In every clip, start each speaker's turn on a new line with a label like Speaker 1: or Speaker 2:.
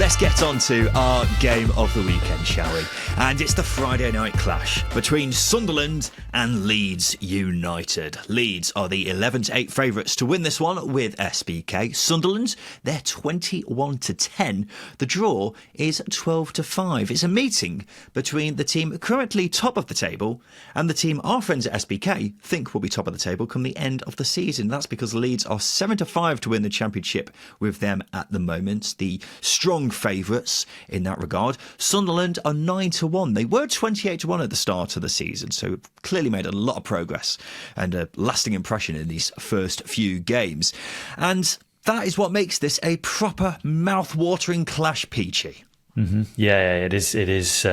Speaker 1: Let's get on to our game of the weekend, shall we? And it's the Friday night clash between Sunderland and Leeds United. Leeds are the 11-8 favourites to win this one with SBK. Sunderland, they're 21-10. The draw is 12-5. It's a meeting between the team currently top of the table and the team our friends at SBK think will be top of the table come the end of the season. That's because Leeds are 7-5 to win the championship with them at the moment. The strong favourites in that regard. Sunderland are 9-1. They were 28-1 at the start of the season, so clearly made a lot of progress and a lasting impression in these first few games. And that is what makes this a proper mouth-watering clash, Peachy.
Speaker 2: Mm-hmm. Yeah, it is. It is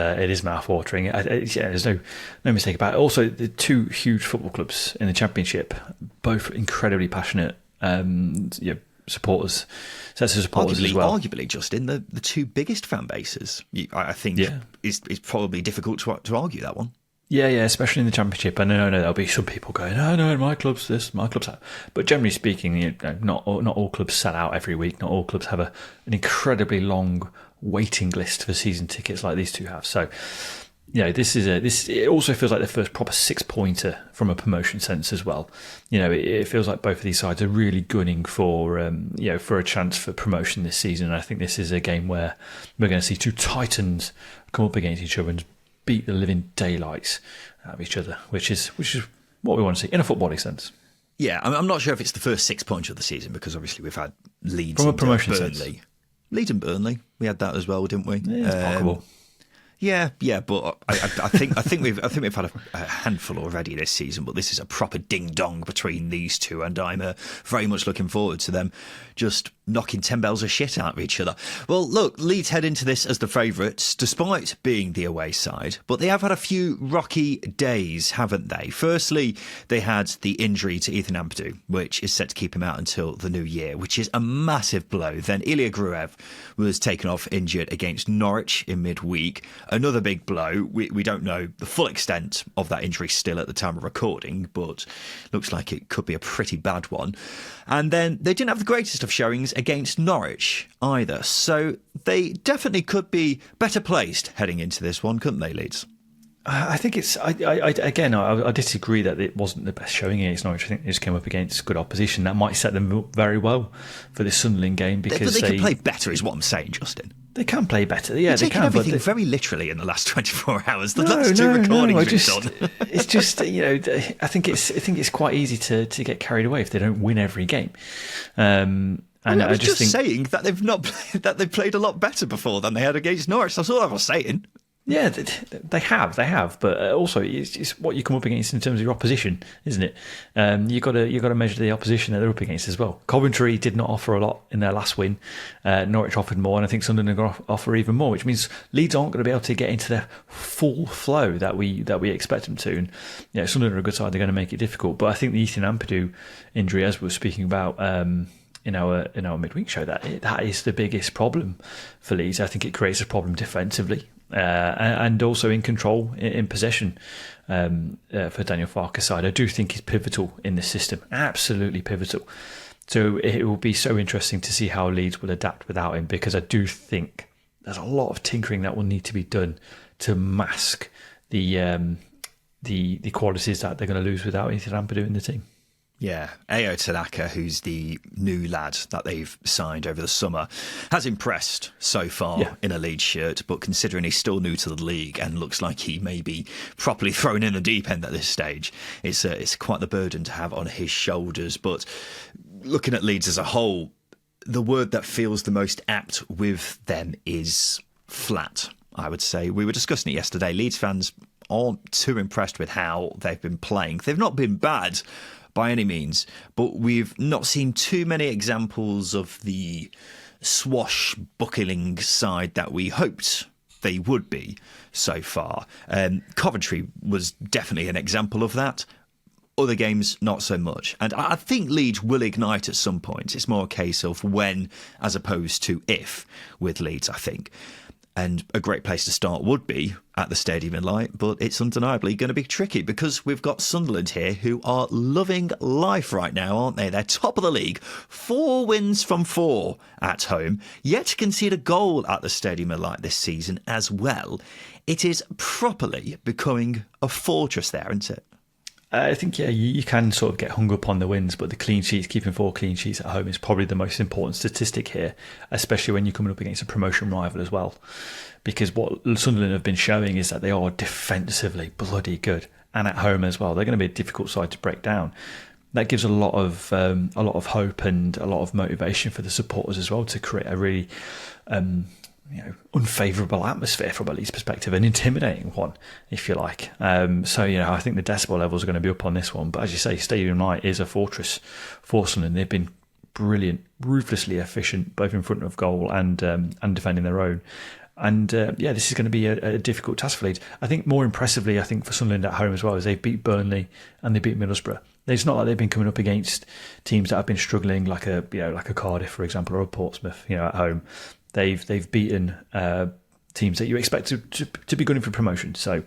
Speaker 2: mouth-watering. There's no mistake about it. Also, the two huge football clubs in the Championship, both incredibly passionate supporters, sets of supporters as well.
Speaker 1: Arguably, Justin, the two biggest fan bases. I think it's probably difficult to argue that one.
Speaker 2: Yeah, especially in the Championship. I know there'll be some people going, no, my club's this, my club's that. But generally speaking, not all clubs sell out every week. Not all clubs have an incredibly long waiting list for season tickets like these two have. So, it also feels like the first proper 6-pointer from a promotion sense as well. It feels like both of these sides are really gunning for a chance for promotion this season. And I think this is a game where we're going to see two titans come up against each other and beat the living daylights out of each other, which is what we want to see in a footballing sense.
Speaker 1: Yeah, I'm not sure if it's the first 6 points of the season because obviously we've had Leeds
Speaker 2: from a promotion
Speaker 1: Burnley.
Speaker 2: sense.
Speaker 1: Leeds and Burnley, we had that as well, didn't we?
Speaker 2: Yeah, it's possible.
Speaker 1: Yeah, but I think we've had a handful already this season. But this is a proper ding dong between these two, and I'm very much looking forward to them just knocking 10 bells of shit out of each other. Well, look, Leeds head into this as the favourites, despite being the away side, but they have had a few rocky days, haven't they? Firstly, they had the injury to Ethan Ampadu, which is set to keep him out until the new year, which is a massive blow. Then Ilya Gruev was taken off injured against Norwich in midweek. Another big blow. We don't know the full extent of that injury still at the time of recording, but looks like it could be a pretty bad one. And then they didn't have the greatest of showings against Norwich either. So they definitely could be better placed heading into this one, couldn't they, Leeds?
Speaker 2: I think it's. I disagree that it wasn't the best showing against Norwich. I think they just came up against good opposition. That might set them up very well for this Sunderland game because
Speaker 1: they can play better, is what I'm saying, Justin.
Speaker 2: They can play better. Yeah,
Speaker 1: they can. Everything very literally in the last 24 hours. That's two recordings we've done.
Speaker 2: It's just I think it's quite easy to get carried away if they don't win every game. And
Speaker 1: I was just saying that they've played a lot better before than they had against Norwich. That's all I was saying.
Speaker 2: Yeah, they have, but also it's what you come up against in terms of your opposition, isn't it? You got to measure the opposition that they're up against as well. Coventry did not offer a lot in their last win. Norwich offered more, and I think Sunderland are going to offer even more, which means Leeds aren't going to be able to get into their full flow that we expect them to. And Sunderland are a good side; they're going to make it difficult. But I think the Ethan Ampadu injury, as we were speaking about in our midweek show, that is the biggest problem for Leeds. I think it creates a problem defensively. And also in control, in possession for Daniel Farke's side. I do think he's pivotal in the system, absolutely pivotal. So it will be so interesting to see how Leeds will adapt without him, because I do think there's a lot of tinkering that will need to be done to mask the qualities that they're going to lose without Ethan Ampadu in the team.
Speaker 1: Yeah, Ayo Tanaka, who's the new lad that they've signed over the summer, has impressed so far in a Leeds shirt, but considering he's still new to the league and looks like he may be properly thrown in the deep end at this stage, it's quite the burden to have on his shoulders. But looking at Leeds as a whole, the word that feels the most apt with them is flat, I would say. We were discussing it yesterday. Leeds fans aren't too impressed with how they've been playing. They've not been bad by any means, but we've not seen too many examples of the swashbuckling side that we hoped they would be so far. Coventry was definitely an example of that. Other games, not so much. And I think Leeds will ignite at some point. It's more a case of when as opposed to if with Leeds, I think. And a great place to start would be at the Stadium in Light, but it's undeniably going to be tricky because we've got Sunderland here who are loving life right now, aren't they? They're top of the league, 4 wins from 4 at home, yet to concede a goal at the Stadium in Light this season as well. It is properly becoming a fortress there, isn't it?
Speaker 2: I think, you can sort of get hung up on the wins, but the clean sheets, keeping 4 clean sheets at home is probably the most important statistic here, especially when you're coming up against a promotion rival as well. Because what Sunderland have been showing is that they are defensively bloody good, and at home as well. They're going to be a difficult side to break down. That gives a lot of hope and a lot of motivation for the supporters as well to create a really unfavourable atmosphere from a Leeds perspective, an intimidating one, if you like. So I think the decibel levels are going to be up on this one. But as you say, Stadium Light is a fortress for Sunderland. They've been brilliant, ruthlessly efficient, both in front of goal and defending their own. And this is going to be a difficult task for Leeds. I think more impressively, for Sunderland at home as well, is they beat Burnley and they beat Middlesbrough. It's not like they've been coming up against teams that have been struggling, like a Cardiff, for example, or a Portsmouth, at home. They've beaten teams that you expect to be good for promotion. So,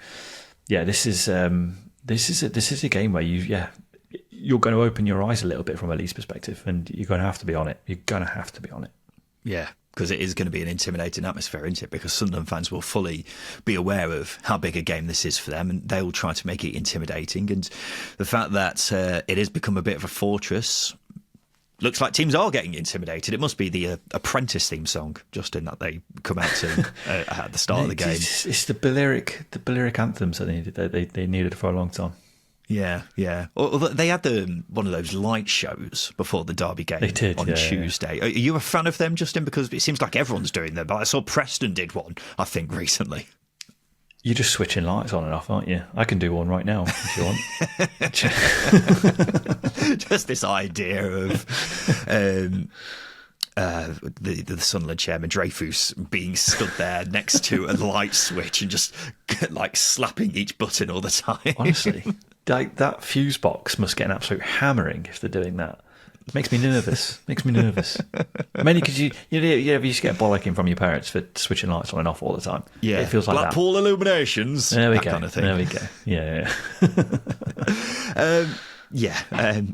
Speaker 2: this is a game where you're going to open your eyes a little bit from a Leeds perspective, and you're going to have to be on it. You're going to have to be on it.
Speaker 1: Yeah, because it is going to be an intimidating atmosphere, isn't it? Because Sunderland fans will fully be aware of how big a game this is for them, and they'll try to make it intimidating. And the fact that it has become a bit of a fortress. Looks like teams are getting intimidated. It must be the Apprentice theme song, Justin, that they come out to at the start of the game.
Speaker 2: It's the Balearic anthems that they needed for a long time.
Speaker 1: Yeah. They had one of those light shows before the Derby game on Tuesday. Yeah. Are you a fan of them, Justin? Because it seems like everyone's doing them. But I saw Preston did one, I think, recently.
Speaker 2: You're just switching lights on and off, aren't you? I can do one right now if you want.
Speaker 1: Just this idea of the Sunderland chairman Dreyfus being stood there next to a light switch and just like slapping each button all the time.
Speaker 2: Honestly, like that fuse box must get an absolute hammering if they're doing that. Makes me nervous. Mainly because you used to get bollocking from your parents for switching lights on and off all the time.
Speaker 1: Yeah,
Speaker 2: it feels like
Speaker 1: Blackpool Illuminations.
Speaker 2: There we go.
Speaker 1: Kind of thing.
Speaker 2: There we go. Yeah.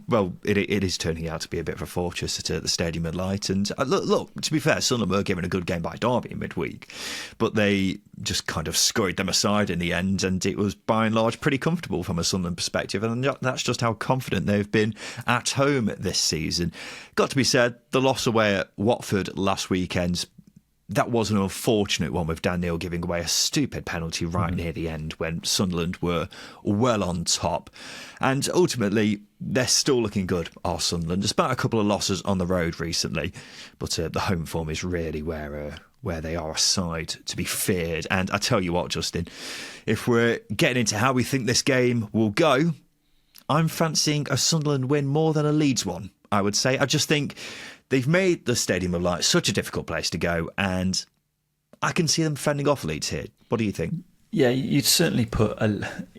Speaker 1: Well, it is turning out to be a bit of a fortress at the Stadium in Light. And look, to be fair, Sunderland were given a good game by Derby in midweek, but they just kind of scurried them aside in the end, and it was by and large pretty comfortable from a Sunderland perspective. And that's just how confident they've been at home this season. Got to be said, the loss away at Watford last weekend, that was an unfortunate one, with Dan Neil giving away a stupid penalty right near the end when Sunderland were well on top. And ultimately, they're still looking good, are Sunderland, despite a couple of losses on the road recently. But the home form is really where they are a side to be feared. And I tell you what, Justin, if we're getting into how we think this game will go, I'm fancying a Sunderland win more than a Leeds one, I would say. I just think they've made the Stadium of Light such a difficult place to go, and I can see them fending off Leeds here. What do you think?
Speaker 2: Yeah, you'd certainly put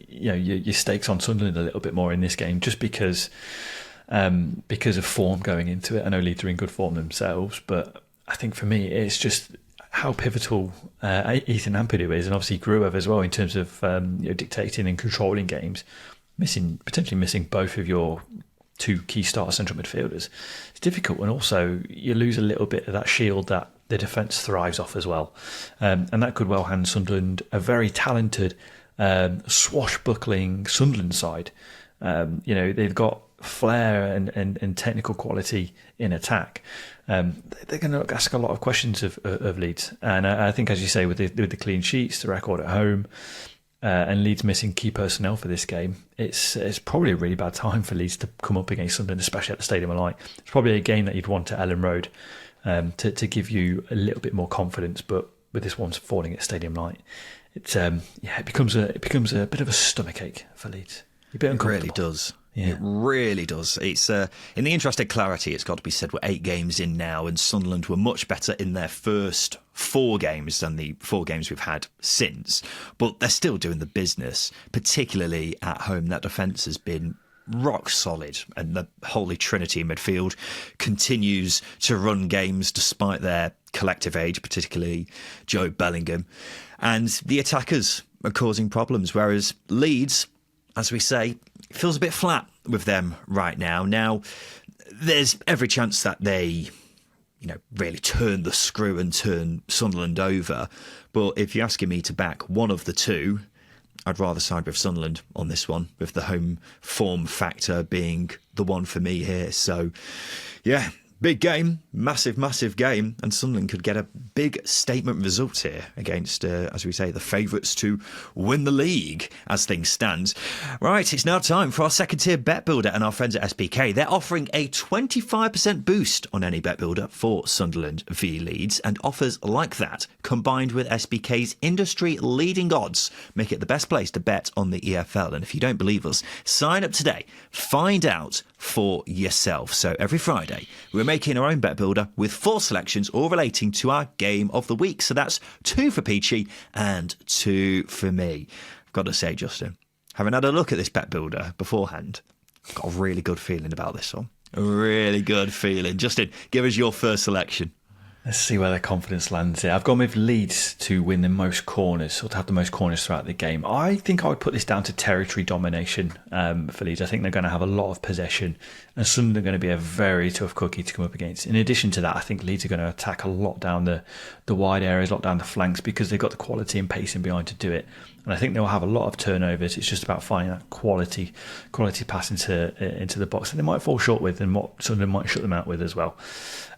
Speaker 2: your stakes on Sunderland a little bit more in this game, just because of form going into it. I know Leeds are in good form themselves, but I think for me it's just how pivotal Ethan Ampadu is, and obviously Gruev as well, in terms of dictating and controlling games, potentially missing both of your 2 key starter central midfielders. It's difficult, and also you lose a little bit of that shield that the defence thrives off as well. And that could well hand Sunderland a very talented, swashbuckling Sunderland side. They've got flair and technical quality in attack. They're going to ask a lot of questions of Leeds. And I think, as you say, with the clean sheets, the record at home, and Leeds missing key personnel for this game, it's probably a really bad time for Leeds to come up against Sunderland, especially at the Stadium of Light. It's probably a game that you'd want at Ellen Road to give you a little bit more confidence. But with this one falling at Stadium Light, it becomes a bit of a stomachache for Leeds. A bit uncomfortable.
Speaker 1: It really does.
Speaker 2: Yeah.
Speaker 1: It really does. It's in the interest of clarity, it's got to be said we're 8 games in now, and Sunderland were much better in their first 4 games than the 4 games we've had since. But they're still doing the business, particularly at home. That defence has been rock solid, and the holy trinity in midfield continues to run games despite their collective age, particularly Joe Bellingham. And the attackers are causing problems, whereas Leeds, as we say, feels a bit flat with them right now. Now, there's every chance that they really turn the screw and turn Sunderland over. But if you're asking me to back one of the two, I'd rather side with Sunderland on this one, with the home form factor being the one for me here. So, yeah, big game, massive game, and Sunderland could get a big statement result here against, as we say, the favourites to win the league as things stand. Right, it's now time for our second tier bet builder and our friends at SBK. They're offering a 25% boost on any bet builder for Sunderland v Leeds, and offers like that, combined with SBK's industry leading odds, make it the best place to bet on the EFL. And if you don't believe us, sign up today, find out for yourself. So every Friday, we're making our own bet builder with 4 selections all relating to our game of the week. So that's 2 for Peachy and 2 for me. I've got to say, Justin, having had a look at this bet builder beforehand, I've got a really good feeling about this one. A really good feeling. Justin, give us your first selection.
Speaker 2: Let's see where their confidence lands here. I've gone with Leeds to win the most corners, or to have the most corners throughout the game. I think I would put this down to territory domination for Leeds. I think they're going to have a lot of possession, and Sunderland are going to be a very tough cookie to come up against. In addition to that, I think Leeds are going to attack a lot down the wide areas, a lot down the flanks, because they've got the quality and pacing behind to do it. And I think they'll have a lot of turnovers. It's just about finding that quality pass into the box that they might fall short with, and what Sunderland might shut them out with as well.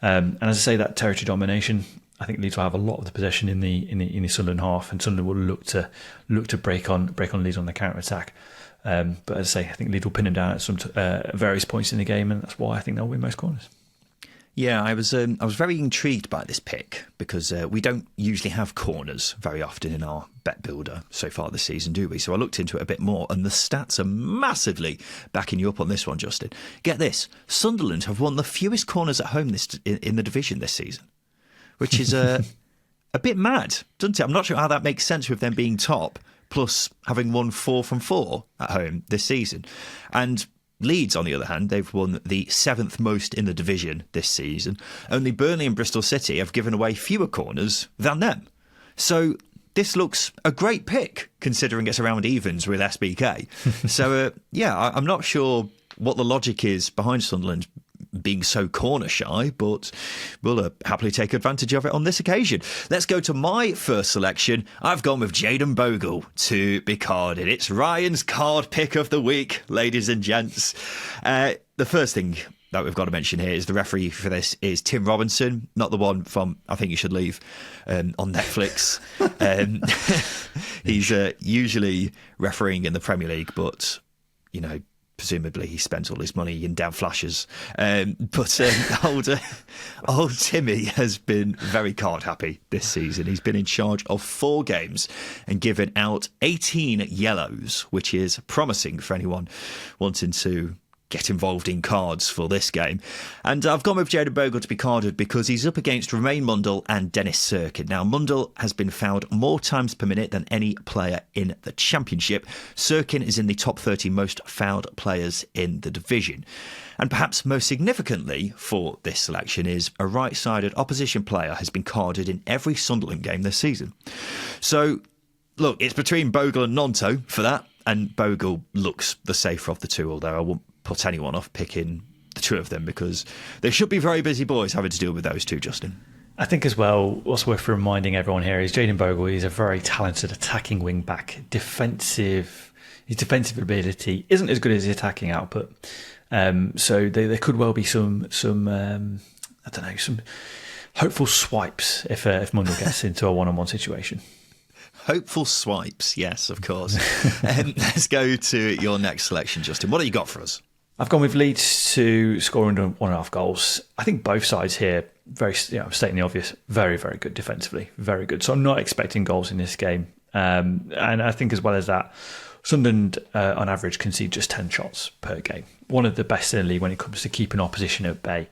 Speaker 2: And as I say, that territory domination, I think Leeds will have a lot of the possession in the Sunderland half, and Sunderland will look to break on Leeds on the counter attack. But as I say, I think Leeds will pin them down at some various points in the game, and that's why I think they'll win most corners.
Speaker 1: Yeah, I was very intrigued by this pick, because we don't usually have corners very often in our bet builder so far this season, do we? So I looked into it a bit more, and the stats are massively backing you up on this one, Justin. Get this, Sunderland have won the fewest corners at home in the division this season, which is a bit mad, doesn't it? I'm not sure how that makes sense with them being top, plus having won 4 from 4 at home this season. And Leeds, on the other hand, they've won the 7th most in the division this season. Only Burnley and Bristol City have given away fewer corners than them. So this looks a great pick, considering it's around evens with SBK. So, I'm not sure what the logic is behind Sunderland being so corner shy, but we'll happily take advantage of it on this occasion. Let's go to my first selection. I've gone with Jayden Bogle to be carded. It's Ryan's card pick of the week, ladies and gents. The first thing that we've got to mention here is the referee for this is Tim Robinson, not the one from I Think You Should Leave on Netflix. He's usually refereeing in the Premier League, but, presumably he spent all his money in damn flashes. Old Timmy has been very card happy this season. He's been in charge of 4 games and given out 18 yellows, which is promising for anyone wanting to get involved in cards for this game. And I've gone with Jayden Bogle to be carded because he's up against Romain Mundle and Dennis Cirkin. Now, Mundle has been fouled more times per minute than any player in the Championship. Cirkin is in the top 30 most fouled players in the division. And perhaps most significantly for this selection is a right-sided opposition player has been carded in every Sunderland game this season. So, look, it's between Bogle and Nonto for that, and Bogle looks the safer of the two, although I won't put anyone off picking the two of them, because they should be very busy boys having to deal with those two, Justin.
Speaker 2: I think as well, what's worth reminding everyone here is Jayden Bogle is a very talented attacking wing back. His defensive ability isn't as good as his attacking output. So there could well be some hopeful swipes if Mundle gets into a one-on-one situation.
Speaker 1: Hopeful swipes, yes, of course. Let's go to your next selection, Justin. What have you got for us?
Speaker 2: I've gone with Leeds to score under 1.5 goals. I think both sides here, stating the obvious, very, very good defensively, very good. So I'm not expecting goals in this game. And I think as well as that, Sunderland, on average, concede just 10 shots per game. One of the best in the league when it comes to keeping opposition at bay.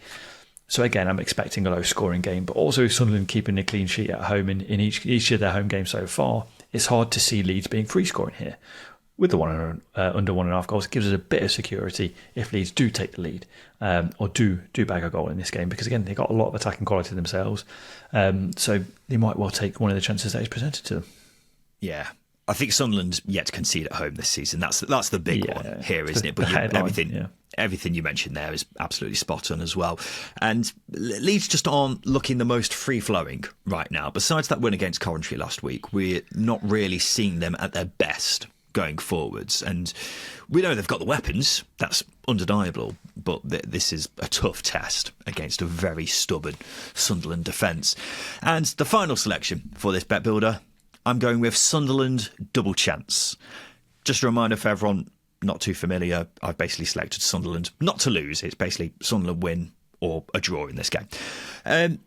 Speaker 2: So again, I'm expecting a low-scoring game, but also Sunderland keeping a clean sheet at home in each of their home games so far. It's hard to see Leeds being free-scoring here. with the under 1.5 goals. It gives us a bit of security if Leeds do take the lead or do bag a goal in this game, because again they've got a lot of attacking quality themselves, so they might well take one of the chances that is presented to them.
Speaker 1: Yeah, I think Sunderland's yet to concede at home this season. That's the big one here, isn't it? But everything you mentioned there is absolutely spot on as well. And Leeds just aren't looking the most free-flowing right now. Besides that win against Coventry last week, we're not really seeing them at their best going forwards. And we know they've got the weapons, that's undeniable, but this is a tough test against a very stubborn Sunderland defence. And the final selection for this bet builder, I'm going with Sunderland double chance. Just a reminder for everyone not too familiar, I've basically selected Sunderland not to lose. It's basically Sunderland win or a draw in this game. And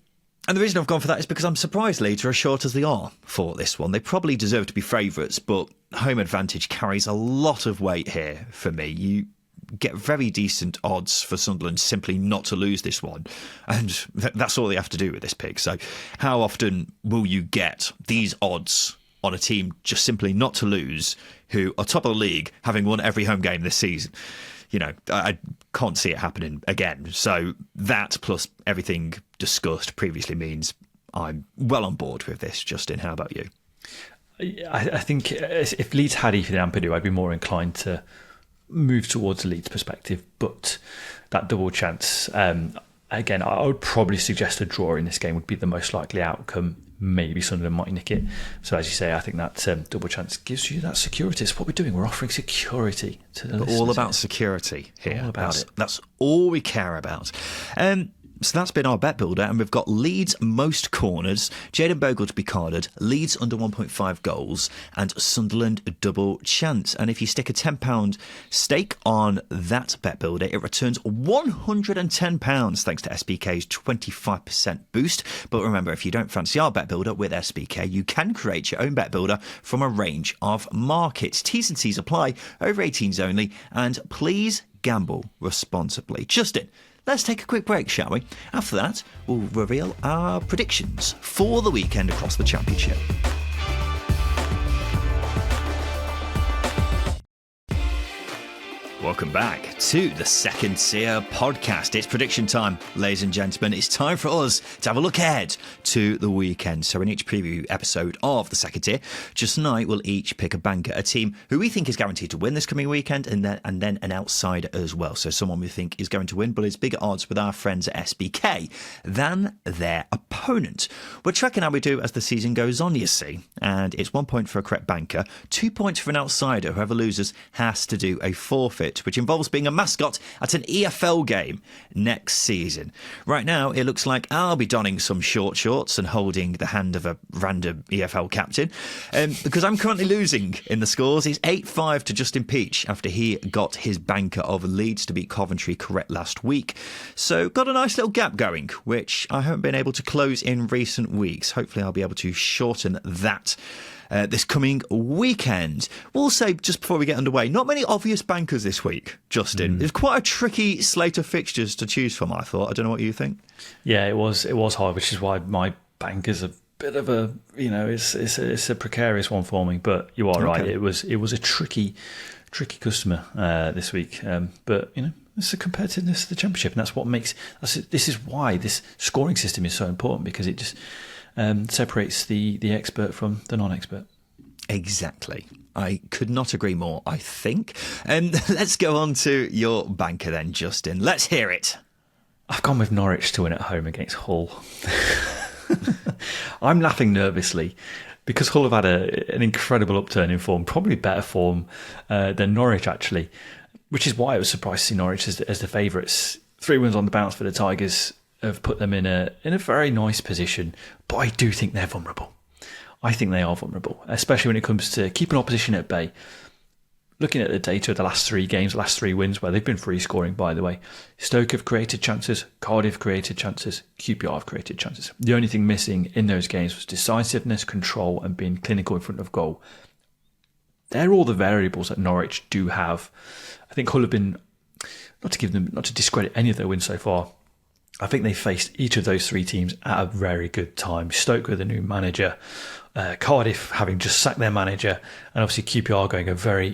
Speaker 1: the reason I've gone for that is because I'm surprised Leeds are as short as they are for this one. They probably deserve to be favourites, but home advantage carries a lot of weight here for me. You get very decent odds for Sunderland simply not to lose this one, and that's all they have to do with this pick. So how often will you get these odds on a team just simply not to lose, who are top of the league, having won every home game this season? You know, I can't see it happening again. So that plus everything discussed previously means I'm well on board with this. Justin, how about you?
Speaker 2: I think if Leeds had Ethan Ampadu, I'd be more inclined to move towards the Leeds perspective, but that double chance, again, I would probably suggest a draw in this game would be the most likely outcome. Maybe Sunderland might nick it. So as you say, I think that double chance gives you that security. It's what we're doing. We're offering security to the listeners.
Speaker 1: All about security here.
Speaker 2: All about it.
Speaker 1: That's all we care about. So that's been our bet builder, and we've got Leeds most corners, Jayden Bogle to be carded, Leeds under 1.5 goals, and Sunderland double chance. And if you stick a £10 stake on that bet builder, it returns £110 thanks to SBK's 25% boost. But remember, if you don't fancy our bet builder with SBK, you can create your own bet builder from a range of markets. T's and C's apply, over 18s only, and please gamble responsibly. Justin, let's take a quick break, shall we? After that, we'll reveal our predictions for the weekend across the Championship. Welcome back to the Second Tier podcast. It's prediction time, ladies and gentlemen. It's time for us to have a look ahead to the weekend. So in each preview episode of the Second Tier, Just tonight we'll each pick a banker, a team who we think is guaranteed to win this coming weekend, and then an outsider as well. So someone we think is going to win, but is bigger odds with our friends at SBK than their opponent. We're tracking how we do as the season goes on, you see. And it's 1 point for a correct banker, 2 points for an outsider. Whoever loses has to do a forfeit, which involves being a mascot at an EFL game next season. Right now, it looks like I'll be donning some short shorts and holding the hand of a random EFL captain, because I'm currently losing in the scores. He's 8-5 to Justin Peach after he got his banker of Leeds to beat Coventry correct last week. So got a nice little gap going, which I haven't been able to close in recent weeks. Hopefully I'll be able to shorten that this coming weekend. We'll say, just before we get underway, not many obvious bankers this week, Justin. It's quite a tricky slate of fixtures to choose from, I thought. I don't know what you think.
Speaker 2: Yeah, it was hard, which is why my banker's a bit of a, it's a precarious one for me. But you are right, it was a tricky customer this week. But it's the competitiveness of the Championship, and that's what makes this is why this scoring system is so important, because it just separates the expert from the non-expert.
Speaker 1: Exactly. I could not agree more, I think. Let's go on to your banker then, Justin. Let's hear it.
Speaker 2: I've gone with Norwich to win at home against Hull. I'm laughing nervously because Hull have had an incredible upturn in form, probably better form than Norwich, actually, which is why I was surprised to see Norwich as the favourites. 3 wins on the bounce for the Tigers have put them in a very nice position, but I do think they're vulnerable. I think they are vulnerable, especially when it comes to keeping opposition at bay. Looking at the data of the last 3 games, the last 3 wins, where they've been free scoring, by the way, Stoke have created chances, Cardiff created chances, QPR have created chances. The only thing missing in those games was decisiveness, control, and being clinical in front of goal. They're all the variables that Norwich do have. I think Hull have been, not to discredit any of their wins so far, I think they faced each of those three teams at a very good time. Stoke with a new manager, Cardiff having just sacked their manager, and obviously QPR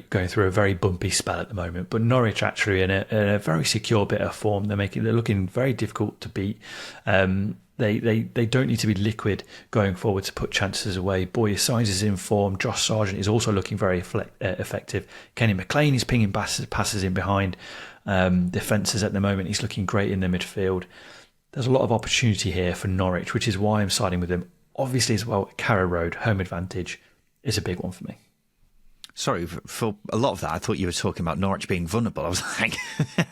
Speaker 2: going through a very bumpy spell at the moment. But Norwich actually in a very secure bit of form. They're looking very difficult to beat. They don't need to be liquid going forward to put chances away. Boy Size is in form. Josh Sargent is also looking very effective. Kenny McLean is pinging passes in behind defences at the moment. He's looking great in the midfield. There's a lot of opportunity here for Norwich, which is why I'm siding with them. Obviously, as well, Carrow Road, home advantage, is a big one for me.
Speaker 1: Sorry, for a lot of that, I thought you were talking about Norwich being vulnerable. I was like,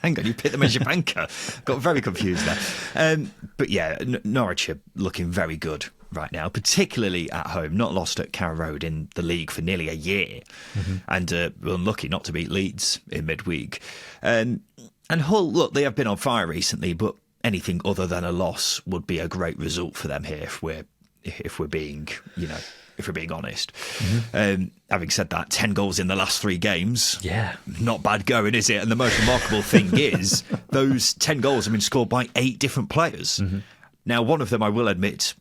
Speaker 1: hang on, you picked them as your banker. Got very confused there. But yeah, Norwich are looking very good right now, particularly at home. Not lost at Carrow Road in the league for nearly a year. Mm-hmm. And unlucky not to beat Leeds in midweek. And Hull, look, they have been on fire recently, but anything other than a loss would be a great result for them here if we're being honest. Mm-hmm. Having said that, 10 goals in the last 3 games.
Speaker 2: Yeah.
Speaker 1: Not bad going, is it? And the most remarkable thing is those 10 goals have been scored by 8 different players. Mm-hmm. Now, one of them, I will admit,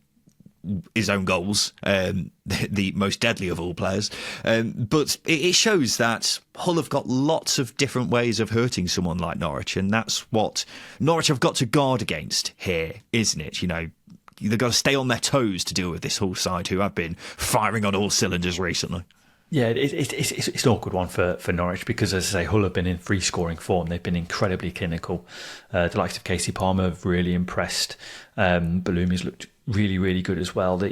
Speaker 1: his own goals, the most deadly of all players. But it shows that Hull have got lots of different ways of hurting someone like Norwich, and that's what Norwich have got to guard against here, isn't it? You know, they've got to stay on their toes to deal with this Hull side who have been firing on all cylinders recently.
Speaker 2: Yeah, it's an awkward one for Norwich because, as I say, Hull have been in free scoring form. They've been incredibly clinical. The likes of Casey Palmer have really impressed. Balumi's looked really, really good as well. They're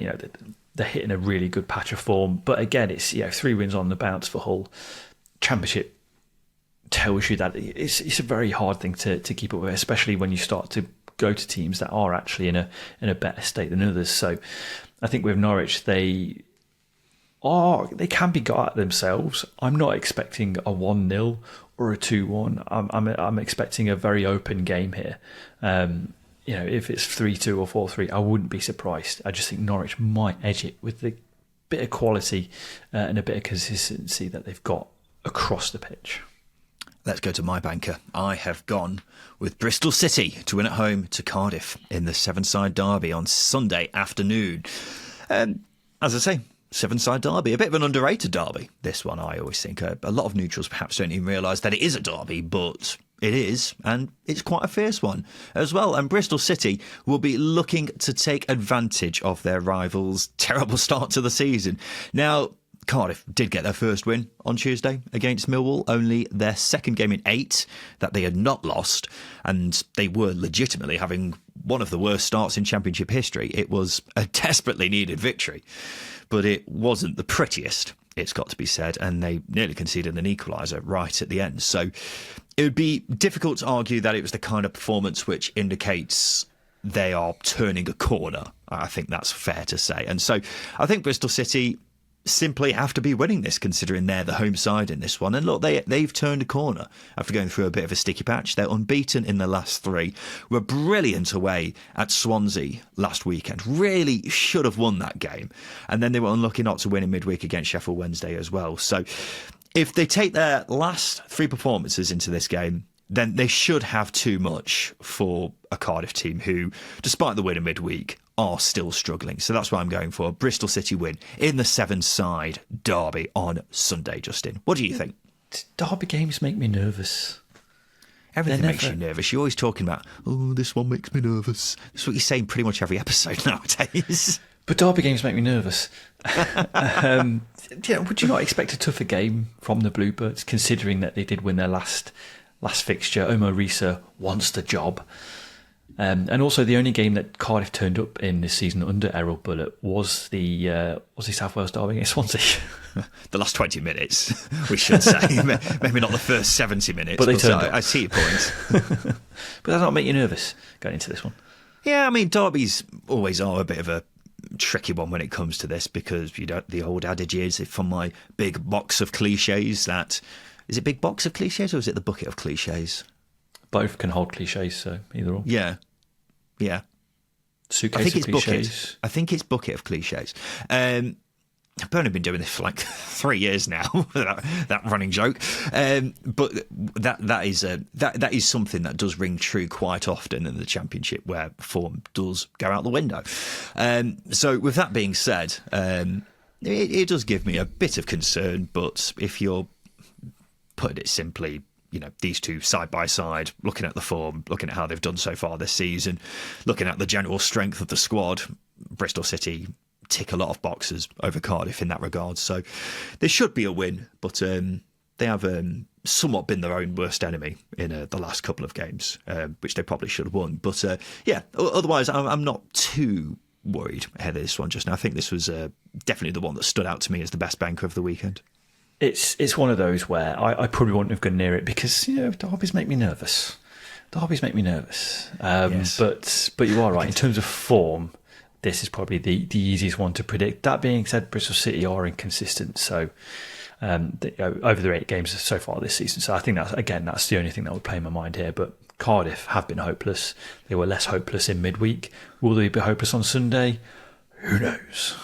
Speaker 2: hitting a really good patch of form. But again, it's 3 wins on the bounce for Hull. Championship tells you that it's a very hard thing to keep up with, especially when you start to go to teams that are actually in a better state than others. So I think with Norwich, they can be got at themselves. I'm not expecting a 1-0 or a 2-1. I'm expecting a very open game here. If it's 3-2 or 4-3, I wouldn't be surprised. I just think Norwich might edge it with the bit of quality and a bit of consistency that they've got across the pitch.
Speaker 1: Let's go to my banker. I have gone with Bristol City to win at home to Cardiff in the Severnside derby on Sunday afternoon. As I say, Severnside derby, a bit of an underrated derby, this one, I always think. A lot of neutrals perhaps don't even realise that it is a derby, but it is, and it's quite a fierce one as well. And Bristol City will be looking to take advantage of their rivals' terrible start to the season. Now, Cardiff did get their first win on Tuesday against Millwall, only their second game in 8 that they had not lost, and they were legitimately having one of the worst starts in Championship history. It was a desperately needed victory, but it wasn't the prettiest, it's got to be said, and they nearly conceded an equaliser right at the end. So it would be difficult to argue that it was the kind of performance which indicates they are turning a corner. I think that's fair to say. And so I think Bristol City simply have to be winning this, considering they're the home side in this one. And look, they've turned a corner after going through a bit of a sticky patch. They're unbeaten in the last 3. Were brilliant away at Swansea last weekend. Really should have won that game. And then they were unlucky not to win in midweek against Sheffield Wednesday as well. So if they take their last 3 performances into this game, then they should have too much for a Cardiff team who, despite the win in midweek, are still struggling. So that's why I'm going for a Bristol City win in the Severnside derby on Sunday, Justin. What do you think?
Speaker 2: Derby games make me nervous.
Speaker 1: Everything makes you nervous. You're always talking about, this one makes me nervous. That's what you say in pretty much every episode nowadays.
Speaker 2: But derby games make me nervous. Would you not expect a tougher game from the Bluebirds, considering that they did win their last fixture? Omo Risa wants the job. And also, the only game that Cardiff turned up in this season under Errol Bullitt was the South Wales derby against Swansea.
Speaker 1: The last 20 minutes, we should say. Maybe not the first 70 minutes.
Speaker 2: But they turned up.
Speaker 1: I see your point.
Speaker 2: But does that not make you nervous going into this one?
Speaker 1: Yeah, I mean, derbies always are a bit of a tricky one when it comes to this, because the old adage is, from my big box of cliches, that... Is it big box of cliches or is it the bucket of cliches?
Speaker 2: Both can hold cliches, so either or.
Speaker 1: Yeah.
Speaker 2: Suitcase of cliches.
Speaker 1: I think it's bucket of cliches. I've only been doing this for like 3 years now. that running joke, but that is something that does ring true quite often in the Championship, where form does go out the window. So with that being said, it does give me a bit of concern. But if you're putting it simply, these two side by side, looking at the form, looking at how they've done so far this season, looking at the general strength of the squad, Bristol City tick a lot of boxes over Cardiff in that regard. So there should be a win, but they have somewhat been their own worst enemy in the last couple of games, which they probably should have won. But otherwise, I'm not too worried ahead of this one just now. I think this was definitely the one that stood out to me as the best banker of the weekend.
Speaker 2: It's one of those where I probably wouldn't have gone near it because derbies make me nervous. Yes. But you are right in terms of form. This is probably the easiest one to predict. That being said, Bristol City are inconsistent. So over their 8 games so far this season. So I think that's the only thing that would play in my mind here. But Cardiff have been hopeless. They were less hopeless in midweek. Will they be hopeless on Sunday? Who knows?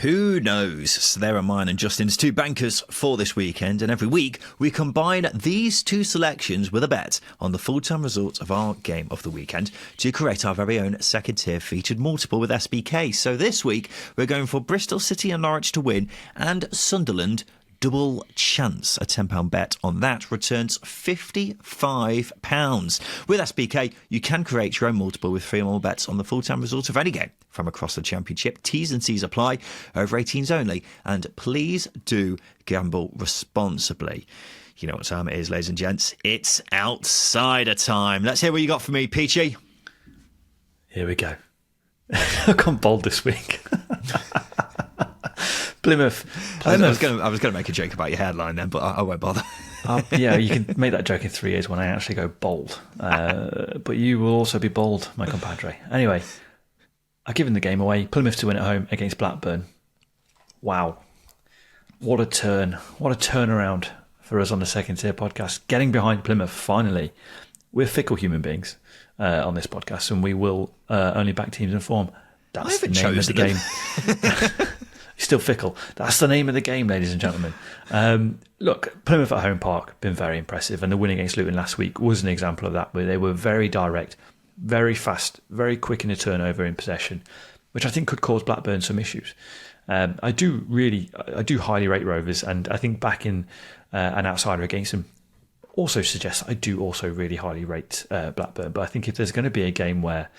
Speaker 1: Who knows? So there are mine and Justin's 2 bankers for this weekend, and every week we combine these 2 selections with a bet on the full-time result of our game of the weekend to create our very own second-tier featured multiple with SBK. So this week we're going for Bristol City and Norwich to win and Sunderland double chance. A £10 bet on that returns £55. With SBK, you can create your own multiple with 3 or more bets on the full-time result of any game from across the Championship. T's and C's apply, over 18s only, and please do gamble responsibly. You know what time it is, ladies and gents. It's outsider time. Let's hear what you got for me, Peachy.
Speaker 2: Here we go. I've gone bold this week. Plymouth.
Speaker 1: I was going to make a joke about your headline then, but I won't bother.
Speaker 2: Yeah, you can make that joke in 3 years when I actually go bold. But you will also be bold, my compadre. Anyway, I've given the game away. Plymouth to win at home against Blackburn. Wow. What a turn. What a turnaround for us on the Second Tier podcast. Getting behind Plymouth, finally. We're fickle human beings on this podcast, and we will only back teams in form. That's the name of the game. Still fickle. That's the name of the game, ladies and gentlemen. Look, Plymouth at Home Park, been very impressive. And the win against Luton last week was an example of that, where they were very direct, very fast, very quick in the turnover in possession, which I think could cause Blackburn some issues. I do highly rate Rovers, and I think backing an outsider against them also suggests I do also really highly rate Blackburn. But I think if there's going to be a game where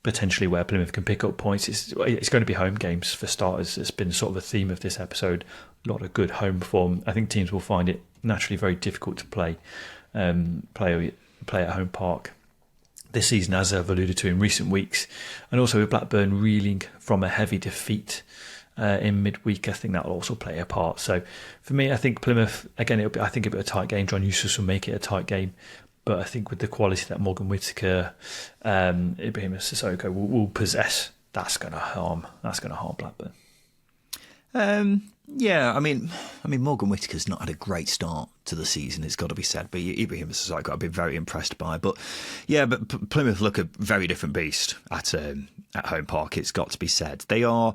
Speaker 2: Plymouth can pick up points, it's going to be home games for starters. It's been sort of a theme of this episode. A lot of good home form. I think teams will find it naturally very difficult to play at Home Park this season, as I've alluded to in recent weeks. And also with Blackburn reeling from a heavy defeat in midweek, I think that will also play a part. So for me, I think Plymouth, again, I think it'll be a tight game. John Eustace will make it a tight game. But I think with the quality that Morgan Whittaker, Ibrahim Sissoko will possess, that's going to harm Blackburn.
Speaker 1: Yeah, I mean, Morgan Whittaker's not had a great start to the season, it's got to be said. But Ibrahim Sissoko, I've been very impressed by. But Plymouth look a very different beast at Home Park. It's got to be said. They are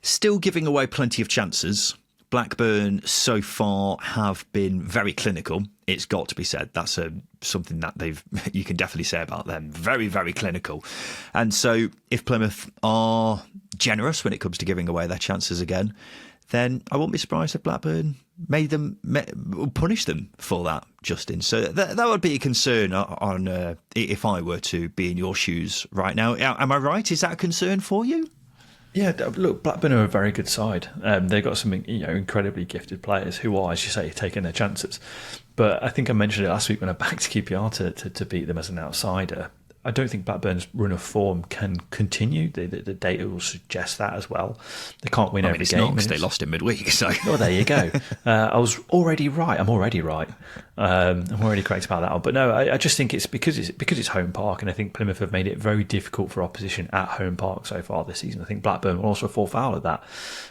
Speaker 1: still giving away plenty of chances. Blackburn so far have been very clinical. It's got to be said. That's something that you can definitely say about them. Very, very clinical. And so if Plymouth are generous when it comes to giving away their chances again, then I won't be surprised if Blackburn punish them for that, Justin. So that would be a concern on if I were to be in your shoes right now. Am I right? Is that a concern for you?
Speaker 2: Yeah, look, Blackburn are a very good side. They've got some incredibly gifted players who are, as you say, taking their chances. But I think I mentioned it last week when I backed QPR to beat them as an outsider. I don't think Blackburn's run of form can continue. The data will suggest that as well. They can't win every game.
Speaker 1: Because they lost in midweek. So.
Speaker 2: Oh, there you go. I was already right. I'm already right. I'm already correct about that one. But no, I just think it's because it's Home Park, and I think Plymouth have made it very difficult for opposition at Home Park so far this season. I think Blackburn will also fall foul of that.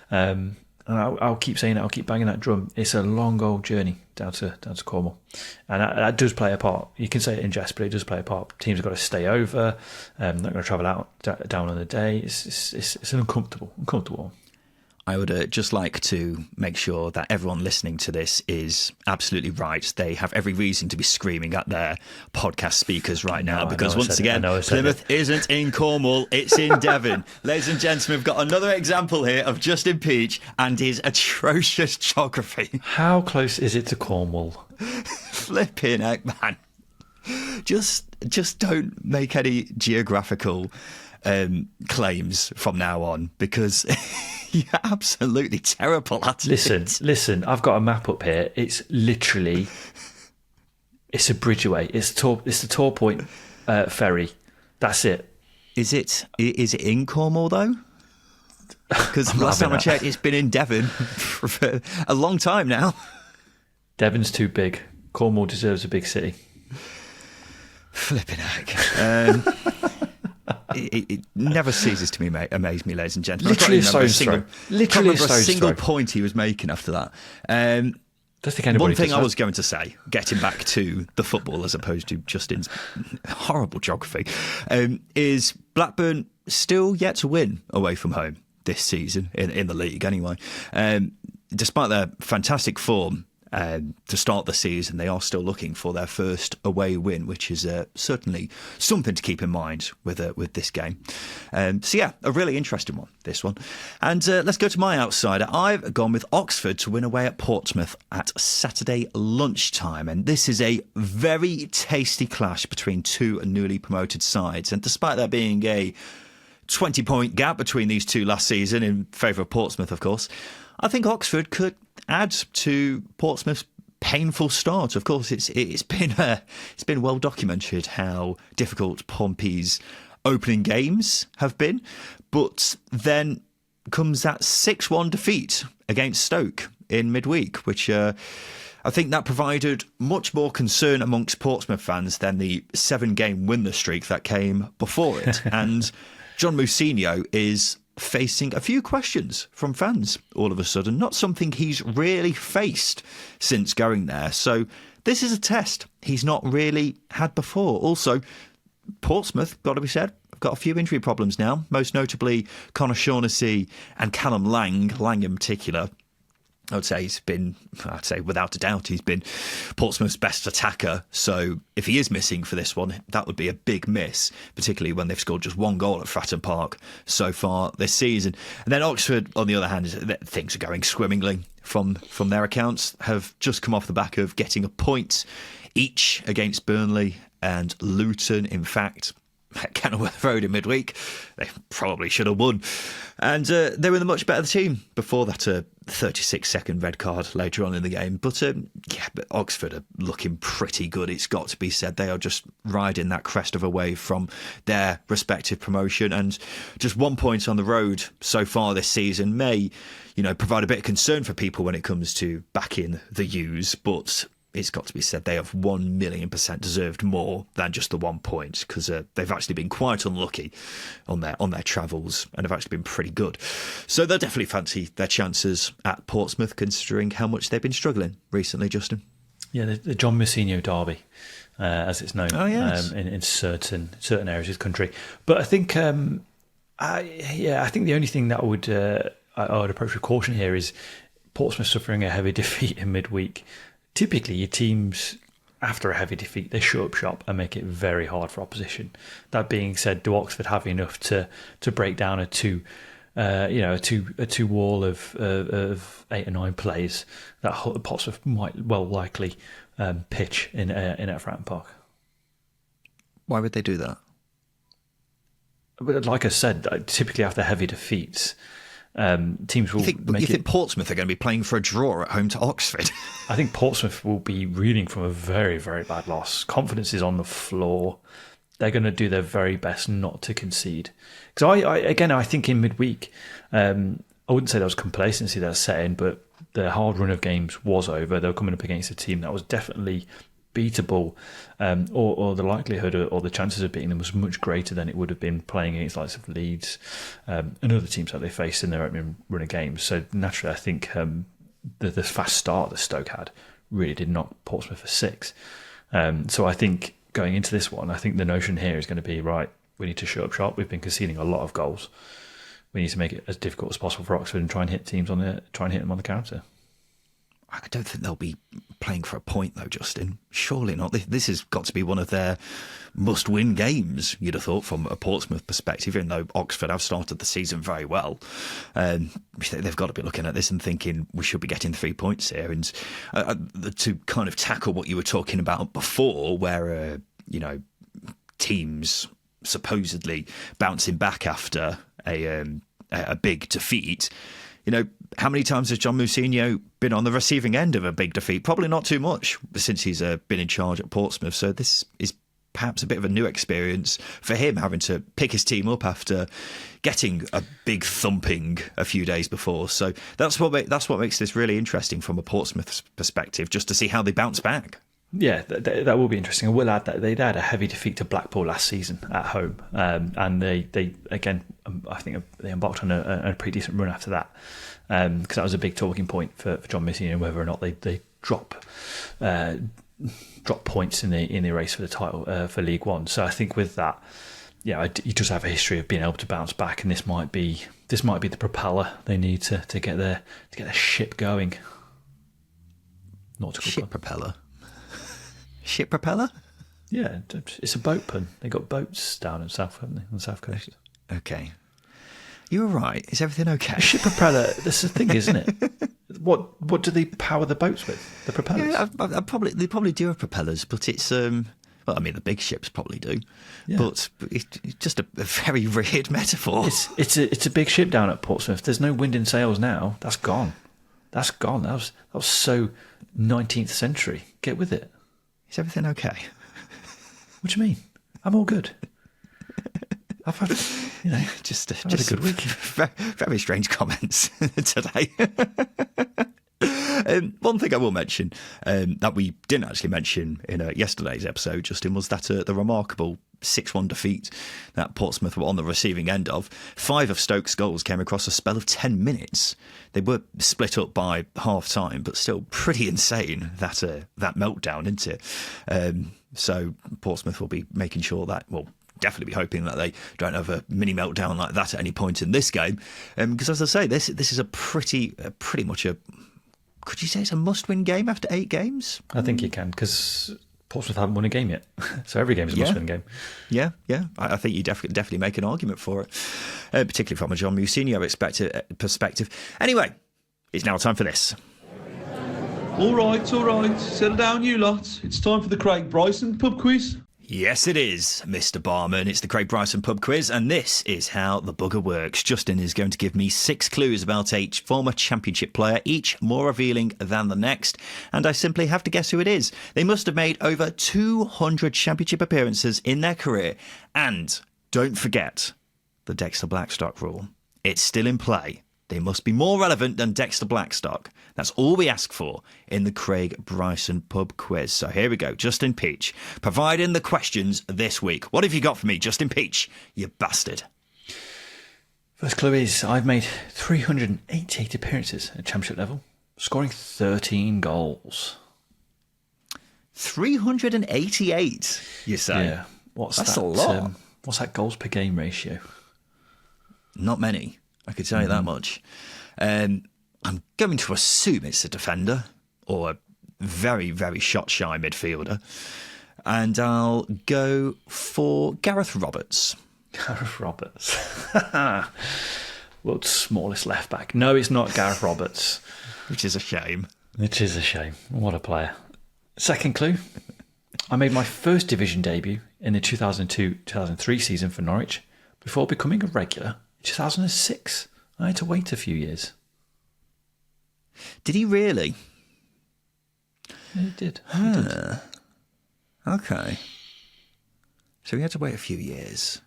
Speaker 2: And I'll keep saying it. I'll keep banging that drum. It's a long old journey down to Cornwall, and that does play a part. You can say it in jest, but it does play a part. Teams have got to stay over. Not going to travel down on the day. It's an uncomfortable one.
Speaker 1: I would just like to make sure that everyone listening to this is absolutely right. They have every reason to be screaming at their podcast speakers right now because once again, Plymouth isn't in Cornwall, it's in Devon. Ladies and gentlemen, we've got another example here of Justin Peach and his atrocious geography.
Speaker 2: How close is it to Cornwall?
Speaker 1: Flipping heck, man. Just don't make any geographical claims from now on because you're absolutely terrible at it.
Speaker 2: Listen, I've got a map up here. It's literally, it's a bridge away. It's the Tor Point ferry. That's it.
Speaker 1: Is it in Cornwall though? Because last time I checked, it's been in Devon for a long time now.
Speaker 2: Devon's too big. Cornwall deserves a big city.
Speaker 1: Flipping heck. It never ceases to amaze me, ladies and gentlemen.
Speaker 2: Literally a
Speaker 1: single point he was making after that.
Speaker 2: Don't think anybody
Speaker 1: one thing I was going to say, getting back to the football as opposed to Justin's horrible geography, is Blackburn still yet to win away from home this season, in the league anyway. Despite their fantastic form, to start the season, they are still looking for their first away win, which is certainly something to keep in mind with this game. So yeah, a really interesting one, this one. And let's go to my outsider. I've gone with Oxford to win away at Portsmouth at Saturday lunchtime. And this is a very tasty clash between two newly promoted sides. And despite there being a 20-point gap between these two last season in favour of Portsmouth, of course, I think Oxford could add to Portsmouth's painful start. Of course, it's been well documented how difficult Pompey's opening games have been, but then comes that 6-1 defeat against Stoke in midweek, which I think that provided much more concern amongst Portsmouth fans than the 7-game winless streak that came before it. And John Mousinho is facing a few questions from fans all of a sudden, not something he's really faced since going there. So this is a test he's not really had before. Also, Portsmouth, got to be said, have got a few injury problems now, most notably Conor Shaughnessy and Callum Lang in particular. I'd say without a doubt, he's been Portsmouth's best attacker. So if he is missing for this one, that would be a big miss, particularly when they've scored just one goal at Fratton Park so far this season. And then Oxford, on the other hand, things are going swimmingly from their accounts, have just come off the back of getting a point each against Burnley and Luton. In fact, at Kenilworth Road in midweek, they probably should have won. And they were the much better team before that 36-second red card later on in the game. But Oxford are looking pretty good, it's got to be said. They are just riding that crest of a wave from their respective promotion. And just 1 point on the road so far this season may, provide a bit of concern for people when it comes to backing the U's. But it's got to be said they have 1,000,000% deserved more than just the 1 point, because they've actually been quite unlucky on their travels and have actually been pretty good. So they'll definitely fancy their chances at Portsmouth, considering how much they've been struggling recently, Justin.
Speaker 2: Yeah, the John Mousinho derby, as it's known, in certain areas of the country. But I think, I think the only thing that I would approach with caution here is Portsmouth suffering a heavy defeat in midweek. Typically, your teams, after a heavy defeat, they shut up shop and make it very hard for opposition. That being said, do Oxford have enough to break down a two wall of 8 or 9 plays that Portsmouth might likely pitch in at Fratton Park?
Speaker 1: Why would they do that?
Speaker 2: But like I said, typically after heavy defeats, teams will
Speaker 1: you think Portsmouth are going to be playing for a draw at home to Oxford?
Speaker 2: I think Portsmouth will be reeling from a very, very bad loss. Confidence is on the floor. They're going to do their very best not to concede. Because I think in midweek, I wouldn't say there was complacency that was set in, but the hard run of games was over. They were coming up against a team that was definitely beatable, or the likelihood or the chances of beating them was much greater than it would have been playing against the likes of Leeds and other teams that they faced in their opening run of games. So naturally, I think the fast start that Stoke had really did knock Portsmouth for 6. So I think going into this one, I think the notion here is going to be, right, we need to shut up shop. We've been conceding a lot of goals. we need to make it as difficult as possible for Oxford and try and hit them on the counter.
Speaker 1: I don't think they'll be playing for a point, though, Justin. Surely not. This has got to be one of their must-win games, you'd have thought, from a Portsmouth perspective, even though Oxford have started the season very well. They've got to be looking at this and thinking we should be getting 3 points here. And to kind of tackle what you were talking about before, where, teams supposedly bouncing back after a big defeat, how many times has John Mousinho been on the receiving end of a big defeat? Probably not too much since he's been in charge at Portsmouth. So this is perhaps a bit of a new experience for him, having to pick his team up after getting a big thumping a few days before. So that's what makes this really interesting from a Portsmouth perspective, just to see how they bounce back.
Speaker 2: Yeah, that will be interesting. I will add that they'd had a heavy defeat to Blackpool last season at home, and they again, I think they embarked on a pretty decent run after that, because that was a big talking point for John Mousinho, whether or not they drop points in the race for the title for League One. So I think with that, you just have a history of being able to bounce back, and this might be the propeller they need to get their ship going.
Speaker 1: Ship propeller. Ship propeller?
Speaker 2: Yeah, it's a boat pun. They got boats down in South, haven't they, on the South Coast?
Speaker 1: Okay. You're right. Is everything okay?
Speaker 2: A ship propeller, that's the thing, isn't it? What do they power the boats with? The propellers?
Speaker 1: Yeah, they probably do have propellers, but it's... the big ships probably do. Yeah. But it's just a very weird metaphor.
Speaker 2: It's a big ship down at Portsmouth. There's no wind in sails now. That's gone. That was so 19th century. Get with it.
Speaker 1: Is everything okay?
Speaker 2: What do you mean? I'm all good. I've had,
Speaker 1: just
Speaker 2: a good week.
Speaker 1: Very strange comments today. One thing I will mention that we didn't actually mention in yesterday's episode, Justin, was that the remarkable 6-1 defeat that Portsmouth were on the receiving end of. 5 of Stoke's goals came across a spell of 10 minutes. They were split up by half-time, but still pretty insane, that meltdown, isn't it? So Portsmouth will be making sure that, definitely be hoping that they don't have a mini meltdown like that at any point in this game. Because as I say, this is a pretty much a... Could you say it's a must-win game after 8 games?
Speaker 2: I think you can, because Portsmouth haven't won a game yet. So every game is a must-win game.
Speaker 1: Yeah. I think you definitely make an argument for it, particularly from a John Mousinho perspective. Anyway, it's now time for this.
Speaker 3: All right. Settle down, you lot. It's time for the Craig Bryson pub quiz.
Speaker 1: Yes, it is, Mr. Barman. It's the Craig Bryson pub quiz, and this is how the bugger works. Justin is going to give me 6 clues about a former Championship player, each more revealing than the next, and I simply have to guess who it is. They must have made over 200 Championship appearances in their career, and don't forget the Dexter Blackstock rule. It's still in play. They must be more relevant than Dexter Blackstock. That's all we ask for in the Craig Bryson pub quiz. So here we go. Justin Peach, providing the questions this week. What have you got for me, Justin Peach, you bastard?
Speaker 2: First clue is I've made 388 appearances at Championship level, scoring 13 goals.
Speaker 1: 388, you say?
Speaker 2: Yeah.
Speaker 1: That's a lot.
Speaker 2: What's that goals per game ratio?
Speaker 1: Not many. I could tell you that much. I'm going to assume it's a defender or a very, very shot-shy midfielder. And I'll go for Gareth Roberts.
Speaker 2: Gareth Roberts. World's smallest left-back. No, it's not Gareth Roberts.
Speaker 1: Which is a shame.
Speaker 2: It is a shame. What a player. Second clue. I made my first division debut in the 2002-2003 season for Norwich before becoming a regular. 2006. I had to wait a few years.
Speaker 1: Did he really?
Speaker 2: Yeah, he did.
Speaker 1: Okay. So he had to wait a few years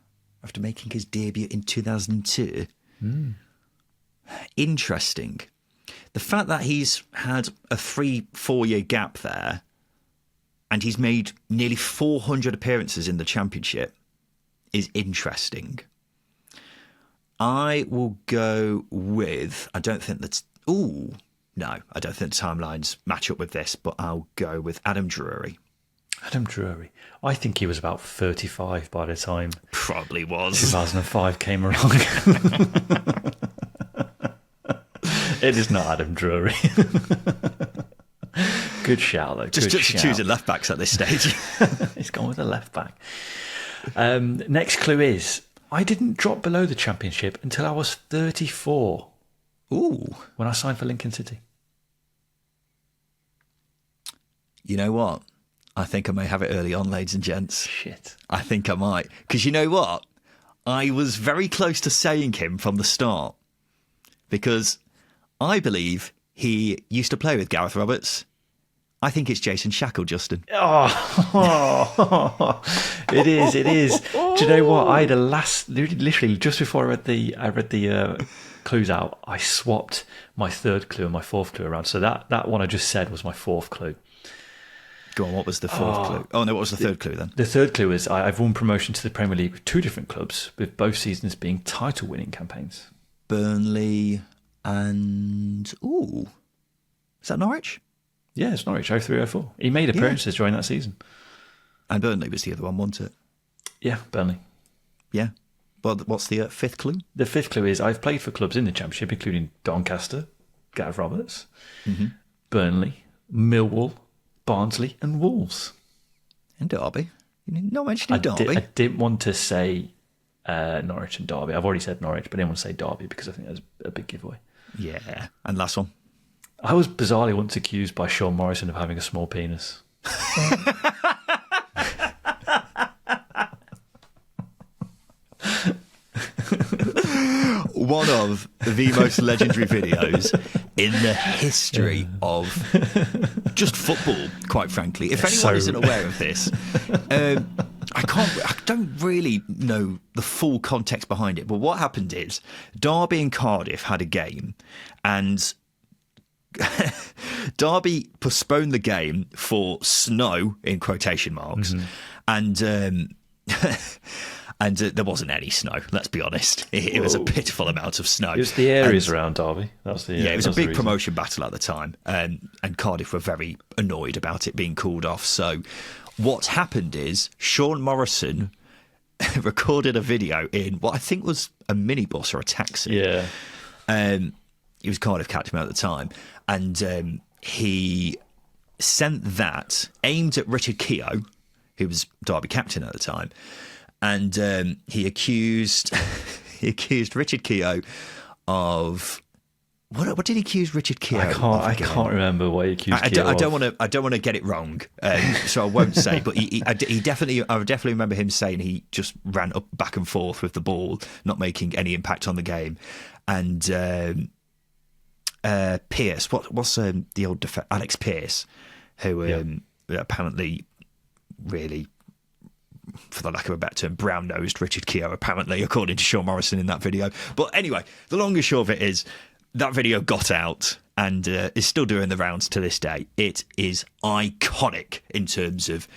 Speaker 1: after making his debut in 2002. Interesting. The fact that he's had a 3-4 year gap there and he's made nearly 400 appearances in the Championship is interesting. I will go with... I don't think the timelines match up with this, but I'll go with Adam Drury.
Speaker 2: Adam Drury. I think he was about 35 by the time
Speaker 1: Probably was.
Speaker 2: 2005 came along. It is not Adam Drury. Good shout, though.
Speaker 1: Just choosing left backs at this stage.
Speaker 2: He's gone with a left back. Next clue is, I didn't drop below the Championship until I was 34.
Speaker 1: Ooh.
Speaker 2: When I signed for Lincoln City.
Speaker 1: You know what? I think I may have it early on, ladies and gents.
Speaker 2: Shit.
Speaker 1: I think I might. Because you know what? I was very close to saying him from the start. Because I believe he used to play with Gareth Roberts. I think it's Jason Shackle, Justin.
Speaker 2: Oh, it is. Do you know what? I had literally just before I read the clues out, I swapped my third clue and my fourth clue around. So that one I just said was my fourth clue.
Speaker 1: Go on, what was the fourth clue? Oh, no, what was the third clue then?
Speaker 2: The third clue is I've won promotion to the Premier League with 2 different clubs, with both seasons being title-winning campaigns.
Speaker 1: Burnley and... Ooh. Is that Norwich?
Speaker 2: Yeah, it's Norwich, 03-04. He made appearances during that season.
Speaker 1: And Burnley was the other one, wasn't it?
Speaker 2: Yeah, Burnley.
Speaker 1: Yeah. Well, what's the fifth clue?
Speaker 2: The fifth clue is I've played for clubs in the Championship, including Doncaster, Gareth Roberts, Burnley, Millwall, Barnsley and Wolves.
Speaker 1: And Derby. You not mentioning Derby.
Speaker 2: I didn't want to say Norwich and Derby. I've already said Norwich, but I didn't want to say Derby because I think that's a big giveaway.
Speaker 1: Yeah. And last one.
Speaker 2: I was bizarrely once accused by Sean Morrison of having a small penis.
Speaker 1: One of the most legendary videos in the history of just football, quite frankly. If anyone isn't aware of this, I don't really know the full context behind it, but what happened is Derby and Cardiff had a game and Derby postponed the game for snow, in quotation marks, and there wasn't any snow, let's be honest. It was a pitiful amount of snow.
Speaker 2: It was the areas around Derby.
Speaker 1: It was a big promotion battle at the time, and Cardiff were very annoyed about it being called off. So what happened is Sean Morrison recorded a video in what I think was a minibus or a taxi.
Speaker 2: Yeah.
Speaker 1: He was Cardiff captain at the time, and he sent that aimed at Richard Keogh, who was Derby captain at the time, and he accused Richard Keogh of what did he accuse Richard Keogh of?
Speaker 2: I can't remember what he accused Keogh of.
Speaker 1: I don't want to get it wrong, so I won't say. But I definitely remember him saying he just ran up back and forth with the ball, not making any impact on the game, and Pearce, what's the old Alex Pearce, who apparently really, for the lack of a better term, brown-nosed Richard Keogh, apparently, according to Sean Morrison in that video. But anyway, the long and short of it is that video got out and is still doing the rounds to this day. It is iconic in terms of,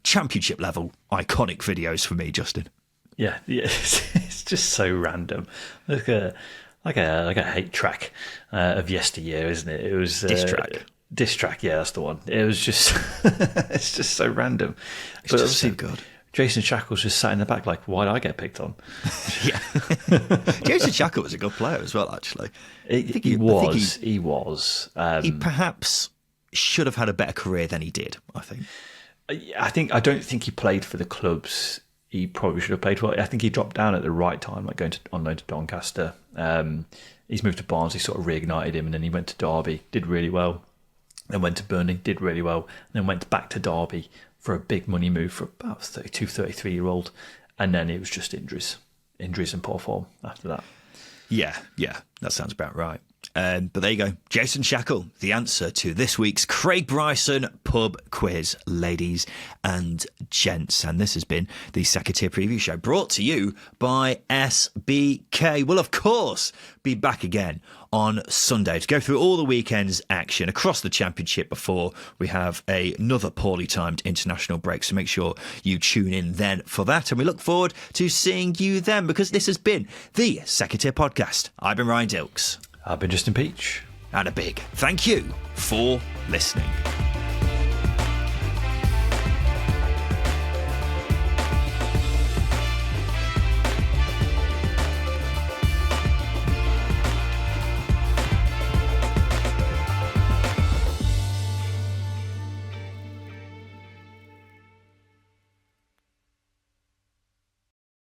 Speaker 1: championship level iconic videos for me, Justin.
Speaker 2: Yeah, it's just so random. Like a hate track of yesteryear, isn't it? It was Diss track, yeah, that's the one. It was just, it's just so random.
Speaker 1: It's but just so good.
Speaker 2: Jason Shackle's just sat in the back like, why did I get picked on?
Speaker 1: Yeah. Jason Shackle was a good player as well, actually.
Speaker 2: He was. He
Speaker 1: perhaps should have had a better career than he did, I think.
Speaker 2: I don't think he played for the clubs he probably should have played for. I think he dropped down at the right time, like going on loan to Doncaster. He's moved to Barnsley, sort of reignited him, and then he went to Derby, did really well. Then went to Burnley, did really well. And then went back to Derby for a big money move for about 32, 33-year-old. And then it was just injuries and poor form after that.
Speaker 1: Yeah, that sounds about right. But there you go. Jason Shackle, the answer to this week's Craig Bryson pub quiz, ladies and gents. And this has been the Second Tier Preview Show, brought to you by SBK. We'll, of course, be back again on Sunday to go through all the weekend's action across the Championship before we have another poorly timed international break. So make sure you tune in then for that. And we look forward to seeing you then, because this has been the Second Tier Podcast. I've been Ryan Dilks.
Speaker 2: I've been Justin Peach.
Speaker 1: And a big thank you for listening.